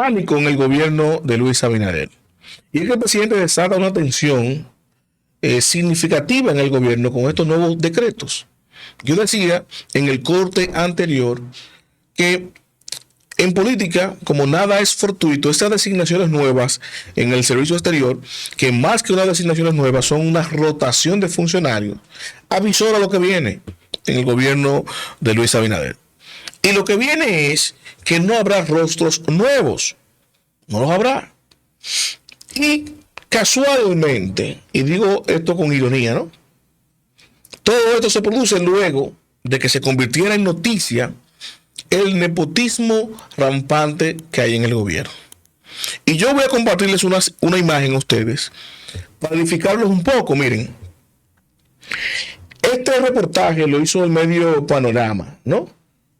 pánico en el gobierno de Luis Abinader. Y es que el presidente desata una tensión significativa en el gobierno con estos nuevos decretos. Yo decía en el corte anterior que en política, como nada es fortuito, estas designaciones nuevas en el servicio exterior, que más que unas designaciones nuevas son una rotación de funcionarios, avisora lo que viene en el gobierno de Luis Abinader. Y lo que viene es que no habrá rostros nuevos, no los habrá. Y casualmente, y digo esto con ironía, ¿no? Todo esto se produce luego de que se convirtiera en noticia el nepotismo rampante que hay en el gobierno. Y yo voy a compartirles una imagen a ustedes para edificarlos un poco. Miren, este reportaje lo hizo el medio Panorama, ¿no?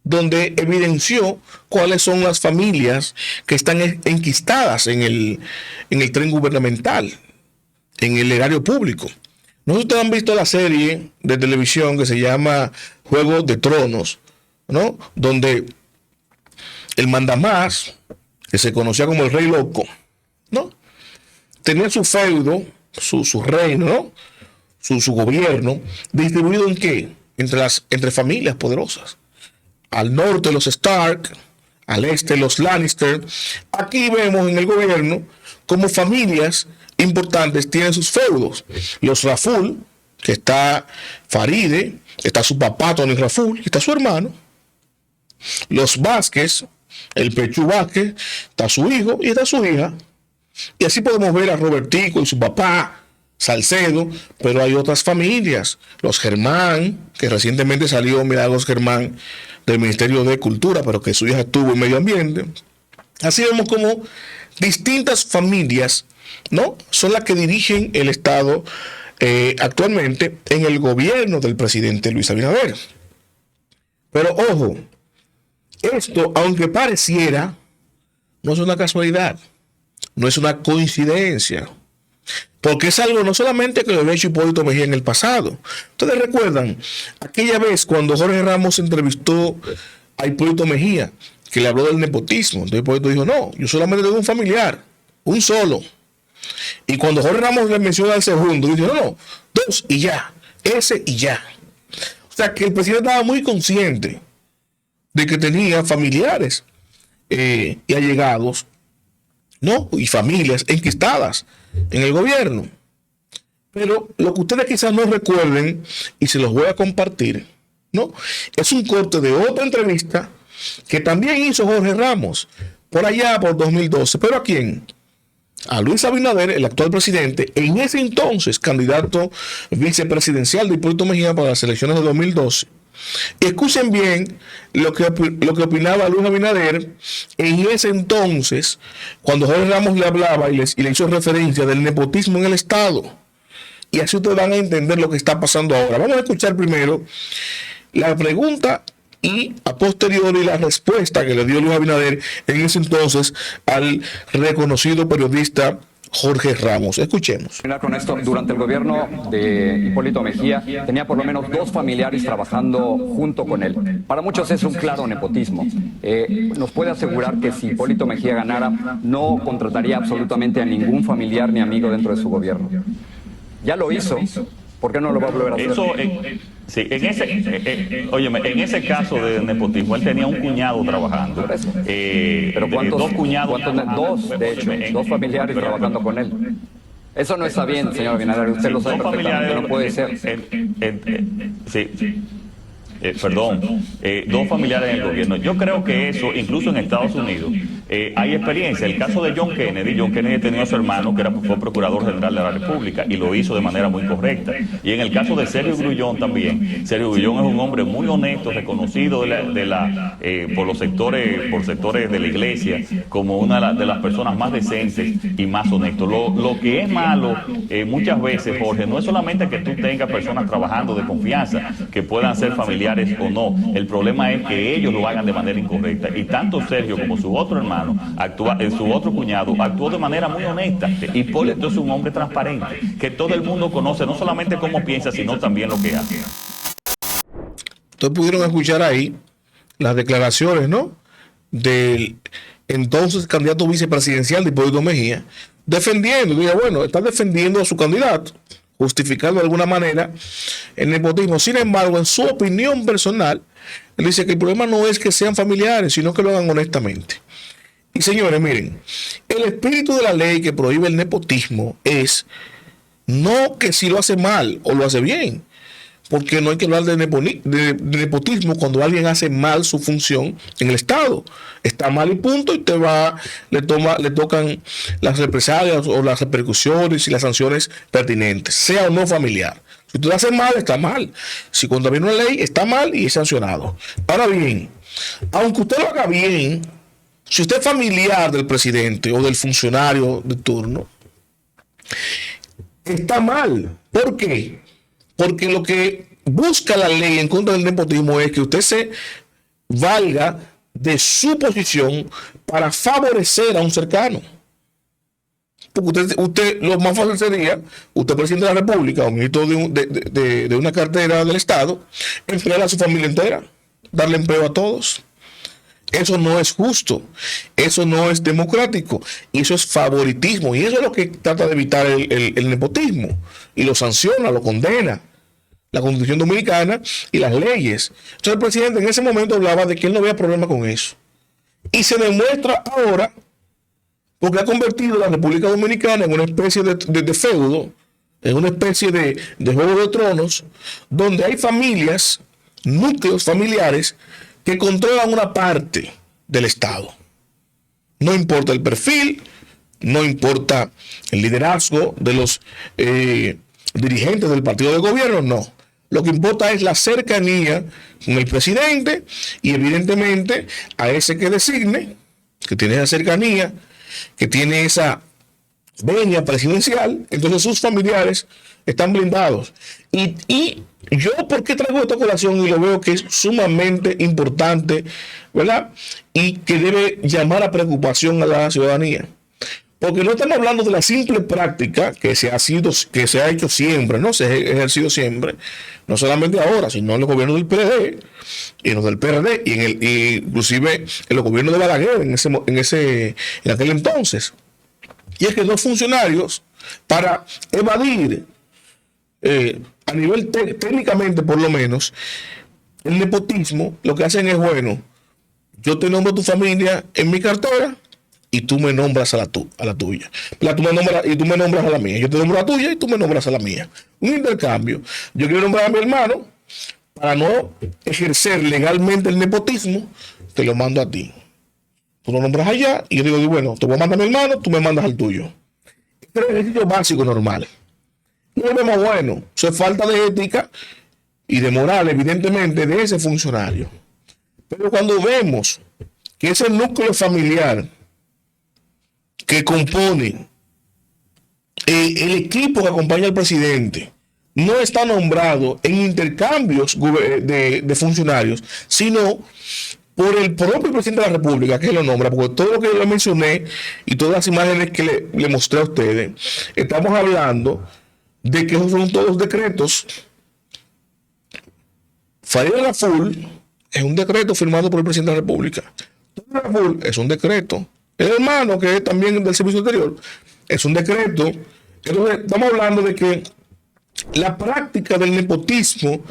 Donde evidenció cuáles son las familias que están enquistadas en el tren gubernamental, en el erario público. No sé si ustedes han visto la serie de televisión que se llama Juego de Tronos, ¿no? Donde el mandamás, que se conocía como el Rey Loco, ¿no? Tenía su feudo, su reino, ¿no? Su gobierno, distribuido en qué? Entre familias poderosas. Al norte los Stark, al este los Lannister. Aquí vemos en el gobierno como familias importantes tienen sus feudos. Los Raful, que está Faride, está su papá Tony Raful, y está su hermano. Los Vázquez, el Pechu Vázquez, está su hijo y está su hija. Y así podemos ver a Robertico y su papá, Salcedo, pero hay otras familias. Los Germán, que recientemente salió Milagros Germán del Ministerio de Cultura, pero que su hija estuvo en Medio Ambiente. Así vemos como distintas familias, ¿no? Son las que dirigen el Estado actualmente en el gobierno del presidente Luis Abinader. Pero ojo, esto, aunque pareciera, no es una casualidad, no es una coincidencia, porque es algo no solamente que lo había hecho Hipólito Mejía en el pasado. Ustedes recuerdan aquella vez cuando Jorge Ramos entrevistó a Hipólito Mejía, que le habló del nepotismo. Entonces Hipólito dijo, no, yo solamente tengo un familiar, un solo. Y cuando Jorge Ramos le menciona al segundo, dice, no, dos y ya, ese y ya. O sea que el presidente estaba muy consciente de que tenía familiares y allegados, ¿no? Y familias enquistadas en el gobierno. Pero lo que ustedes quizás no recuerden, y se los voy a compartir, ¿no? Es un corte de otra entrevista que también hizo Jorge Ramos, por allá por 2012. ¿Pero a quién? A Luis Abinader, el actual presidente, en ese entonces candidato vicepresidencial de Hipólito Mejía para las elecciones de 2012. Y escuchen bien lo que opinaba Luis Abinader en ese entonces, cuando Jorge Ramos le hablaba y le hizo referencia del nepotismo en el Estado. Y así ustedes van a entender lo que está pasando ahora. Vamos a escuchar primero la pregunta y a posteriori la respuesta que le dio Luis Abinader en ese entonces al reconocido periodista Jorge Ramos. Escuchemos. Con esto, durante el gobierno de Hipólito Mejía tenía por lo menos 2 familiares trabajando junto con él. Para muchos es un claro nepotismo. ¿Nos puede asegurar que si Hipólito Mejía ganara no contrataría absolutamente a ningún familiar ni amigo dentro de su gobierno? Ya lo hizo. ¿Por qué no lo va a volver a hacer? Sí, en ese caso de nepotismo, él tenía un cuñado trabajando. Pero dos cuñados. Dos familiares trabajando con él. Eso no está bien, señor Abinader. Usted lo sabe perfectamente, no puede ser. Dos familiares en el gobierno. Yo creo que eso, incluso en Estados Unidos, hay experiencia. El caso de John Kennedy tenía a su hermano que fue procurador general de la República y lo hizo de manera muy correcta. Y en el caso de Sergio Grullón también, Sergio Grullón es un hombre muy honesto, reconocido por sectores de la iglesia como una de las personas más decentes y más honestos. Lo que es malo muchas veces, Jorge, no es solamente que tú tengas personas trabajando de confianza que puedan ser familiares o no. El problema es que ellos lo hagan de manera incorrecta. Y tanto Sergio como su otro hermano, su otro cuñado, actuó de manera muy honesta. Hipólito es un hombre transparente, que todo el mundo conoce, no solamente cómo piensa, sino también lo que hace. Ustedes pudieron escuchar ahí las declaraciones, ¿no?, del entonces candidato vicepresidencial de Hipólito Mejía, defendiendo, digo, bueno, está defendiendo a su candidato, justificando de alguna manera el nepotismo. Sin embargo, en su opinión personal, él dice que el problema no es que sean familiares, sino que lo hagan honestamente. Y señores, miren, el espíritu de la ley que prohíbe el nepotismo es no que si lo hace mal o lo hace bien, porque no hay que hablar de nepotismo cuando alguien hace mal su función en el Estado. Está mal y punto, y le tocan las represalias o las repercusiones y las sanciones pertinentes, sea o no familiar. Si tú lo haces mal, está mal. Si contraviene una ley, está mal y es sancionado. Ahora bien, aunque usted lo haga bien, si usted es familiar del presidente o del funcionario de turno, está mal. ¿Por qué? Porque lo que busca la ley en contra del nepotismo es que usted se valga de su posición para favorecer a un cercano. Porque usted lo más fácil sería, usted presidente de la República o ministro de una cartera del Estado, emplear a su familia entera, darle empleo a todos. Eso no es justo, eso no es democrático, y eso es favoritismo, y eso es lo que trata de evitar el nepotismo, y lo sanciona, lo condena la Constitución Dominicana y las leyes. Entonces el presidente en ese momento hablaba de que él no había problema con eso, y se demuestra ahora porque ha convertido la República Dominicana en una especie de feudo, en una especie de juego de tronos, donde hay familias, núcleos familiares que controlan una parte del Estado. No importa el perfil, no importa el liderazgo de los dirigentes del partido de gobierno, no. Lo que importa es la cercanía con el presidente y evidentemente a ese que designe, que tiene esa cercanía, que tiene esa venia presidencial, entonces sus familiares están blindados. Y yo, ¿por qué traigo esta colación? Y lo veo que es sumamente importante, ¿verdad? Y que debe llamar a preocupación a la ciudadanía. Porque no estamos hablando de la simple práctica que se ha hecho siempre, no se ha ejercido siempre, no solamente ahora, sino en los gobiernos del PLD, y en los del PRD, y inclusive en los gobiernos de Balaguer en aquel entonces. Y es que los funcionarios, para evadir a nivel técnicamente por lo menos el nepotismo, lo que hacen es, bueno, yo te nombro tu familia en mi cartera y tú me nombras a la tuya. Y tú me nombras a la mía. Yo te nombro a la tuya y tú me nombras a la mía. Un intercambio. Yo quiero nombrar a mi hermano para no ejercer legalmente el nepotismo, te lo mando a ti. Tú lo nombras allá y yo digo, bueno, te voy a mandar a mi hermano, tú me mandas al tuyo. Este es el ejercicio básico normal. No es más bueno. Eso es falta de ética y de moral, evidentemente, de ese funcionario. Pero cuando vemos que ese núcleo familiar que compone el equipo que acompaña al presidente no está nombrado en intercambios de funcionarios, sino por el propio presidente de la República, que lo nombra, porque todo lo que yo mencioné y todas las imágenes que le mostré a ustedes, estamos hablando de que esos son todos decretos. Farideh Raful es un decreto firmado por el presidente de la República. Farideh Raful es un decreto. El hermano, que es también del servicio exterior, es un decreto. Entonces, estamos hablando de que la práctica del nepotismo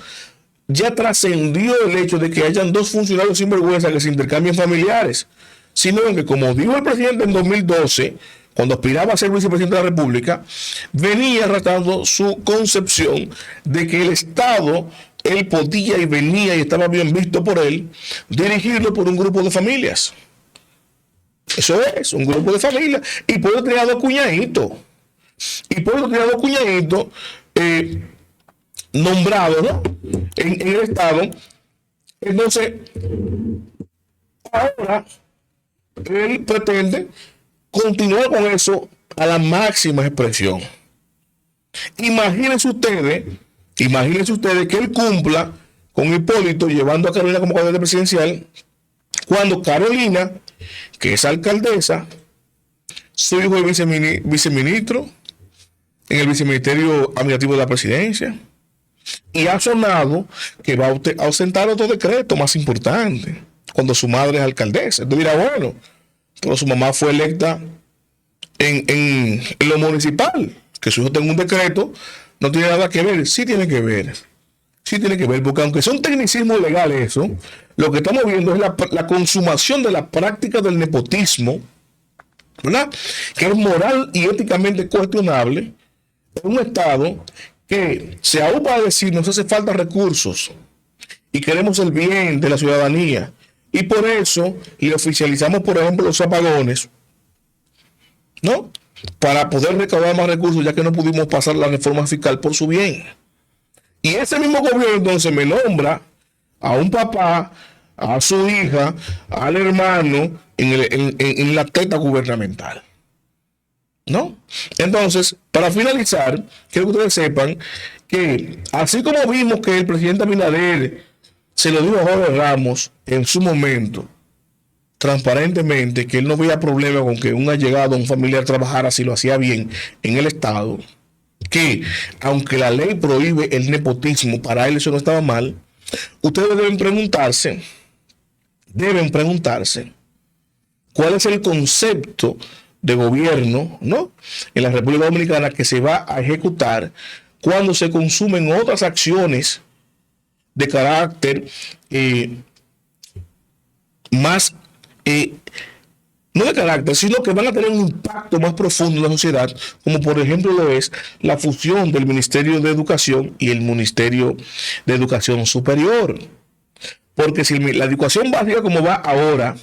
ya trascendió el hecho de que hayan dos funcionarios sinvergüenza que se intercambien familiares, sino que, como dijo el presidente en 2012, cuando aspiraba a ser vicepresidente de la República, venía arrastrando su concepción de que el Estado, él podía y venía y estaba bien visto por él, dirigirlo por un grupo de familias. Eso es, un grupo de familias. Y por eso tenía dos cuñaditos. Nombrados, ¿no? En el Estado. Entonces, ahora, él pretende continuar con eso a la máxima expresión. Imagínense ustedes que él cumpla con Hipólito llevando a Carolina como candidata presidencial, cuando Carolina, que es alcaldesa, su hijo es viceministro en el viceministerio administrativo de la presidencia, y ha sonado que va a ausentar otro decreto más importante cuando su madre es alcaldesa. Entonces dirá, bueno, pero su mamá fue electa en lo municipal, que su hijo tenga un decreto, no tiene nada que ver. Sí tiene que ver. Sí tiene que ver, porque aunque son tecnicismos legales eso, lo que estamos viendo es la consumación de la práctica del nepotismo, ¿verdad? Que es moral y éticamente cuestionable en un Estado que se aúpa a decir nos hace falta recursos y queremos el bien de la ciudadanía. Y por eso le oficializamos, por ejemplo, los apagones, ¿no? Para poder recaudar más recursos, ya que no pudimos pasar la reforma fiscal por su bien. Y ese mismo gobierno entonces me nombra a un papá, a su hija, al hermano en la teta gubernamental, ¿no? Entonces, para finalizar, quiero que ustedes sepan que así como vimos que el presidente Abinader se lo dijo a Jorge Ramos en su momento, transparentemente, que él no veía problema con que un allegado, un familiar trabajara si lo hacía bien en el Estado, que aunque la ley prohíbe el nepotismo, para él eso no estaba mal. Ustedes deben preguntarse cuál es el concepto de gobierno, ¿no?, en la República Dominicana que se va a ejecutar cuando se consumen otras acciones de carácter más no de carácter, sino que van a tener un impacto más profundo en la sociedad, como por ejemplo lo es la fusión del Ministerio de Educación y el Ministerio de Educación Superior. Porque si la educación básica como va ahora,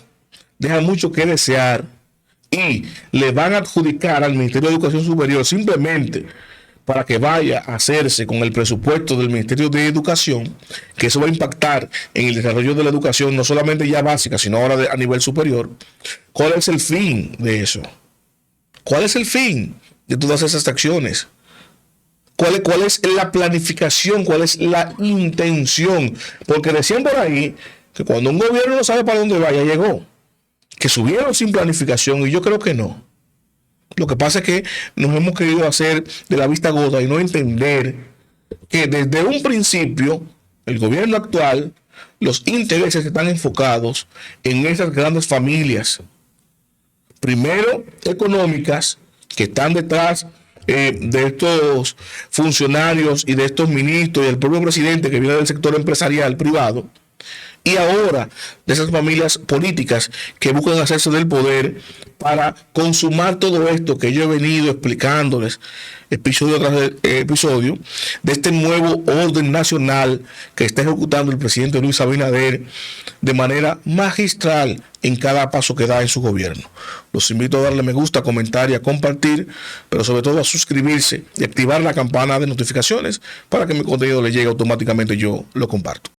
deja mucho que desear y le van a adjudicar al Ministerio de Educación Superior simplemente para que vaya a hacerse con el presupuesto del Ministerio de Educación, que eso va a impactar en el desarrollo de la educación, no solamente ya básica, sino ahora a nivel superior. ¿Cuál es el fin de eso? ¿Cuál es el fin de todas esas acciones? ¿Cuál es la planificación? ¿Cuál es la intención? Porque decían por ahí que cuando un gobierno no sabe para dónde va, ya llegó. Que subieron sin planificación, y yo creo que no. Lo que pasa es que nos hemos querido hacer de la vista gorda y no entender que desde un principio el gobierno actual, los intereses están enfocados en esas grandes familias, primero económicas, que están detrás de estos funcionarios y de estos ministros y del propio presidente que viene del sector empresarial privado, y ahora de esas familias políticas que buscan hacerse del poder para consumar todo esto que yo he venido explicándoles episodio tras episodio, de este nuevo orden nacional que está ejecutando el presidente Luis Abinader de manera magistral en cada paso que da en su gobierno. Los invito a darle me gusta, comentar y a compartir, pero sobre todo a suscribirse y activar la campana de notificaciones para que mi contenido le llegue automáticamente y yo lo comparto.